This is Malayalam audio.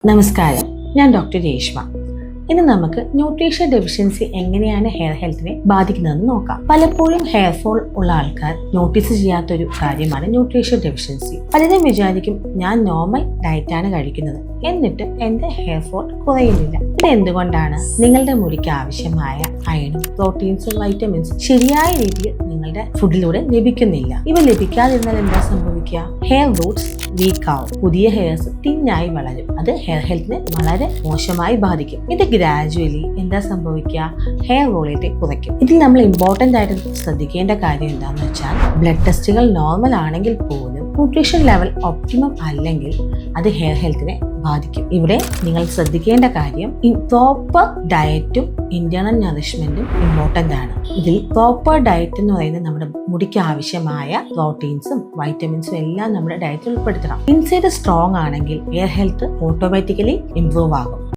നമസ്കാരം, ഞാൻ ഡോക്ടർ രേഷ്മ. ഇന്ന് നമുക്ക് ന്യൂട്രീഷൻ ഡെഫിഷ്യൻസി എങ്ങനെയാണ് ഹെയർ ഹെൽത്തിനെ ബാധിക്കുന്നതെന്ന് നോക്കാം. പലപ്പോഴും ഹെയർ ഫോൾ ഉള്ള ആൾക്കാർ നോട്ടീസ് ചെയ്യാത്തൊരു കാര്യമാണ് ന്യൂട്രീഷൻ ഡെഫിഷ്യൻസി. പലരും വിചാരിക്കും ഞാൻ നോർമൽ ഡയറ്റാണ് കഴിക്കുന്നത്, എന്നിട്ട് എന്റെ ഹെയർ ഫോൾ കുറയുന്നില്ല. ഇത് എന്തുകൊണ്ടാണ്? നിങ്ങളുടെ മുടിക്ക് ആവശ്യമായ അയണും പ്രോട്ടീൻസും വൈറ്റമിൻസും ശരിയായ രീതിയിൽ നിങ്ങളുടെ ഫുഡിലൂടെ ലഭിക്കുന്നില്ല. ഇവ ലഭിക്കാതിരുന്നാൽ എന്താ സംഭവിക്കുക? ഹെയർ റൂട്ട്സ് വീക്ക് ആവും, പുതിയ ഹെയർസ് തിന്നായി വളരും. അത് ഹെയർ ഹെൽത്തിനെ വളരെ മോശമായി ബാധിക്കും. ഇത് ഗ്രാജുവലി എന്താ സംഭവിക്കുക? ഹെയർ വോളിയത്തെ കുറയ്ക്കും. ഇതിൽ നമ്മൾ ഇമ്പോർട്ടന്റ് ആയിട്ട് ശ്രദ്ധിക്കേണ്ട കാര്യം എന്താണെന്ന് വെച്ചാൽ, ബ്ലഡ് ടെസ്റ്റുകൾ നോർമൽ ആണെങ്കിൽ പോലും ന്യൂട്രീഷൻ ലെവൽ ഒപ്റ്റിമം അല്ലെങ്കിൽ അത് ഹെയർ ഹെൽത്തിനെ ബാധിക്കും. ഇവിടെ നിങ്ങൾ ശ്രദ്ധിക്കേണ്ട കാര്യം, പ്രോപ്പർ ഡയറ്റും ഇന്റേണൽ നറിഷ്മെന്റും ഇമ്പോർട്ടന്റ് ആണ്. ഇതിൽ പ്രോപ്പർ ഡയറ്റ് എന്ന് പറയുന്നത് നമ്മുടെ മുടിക്ക് ആവശ്യമായ പ്രോട്ടീൻസും വൈറ്റമിൻസും എല്ലാം നമ്മുടെ ഡയറ്റിൽ ഉൾപ്പെടുത്തണം. ഇൻസൈഡ് സ്ട്രോങ് ആണെങ്കിൽ ഹെയർ ഹെൽത്ത് ഓട്ടോമാറ്റിക്കലി ഇംപ്രൂവ് ആകും.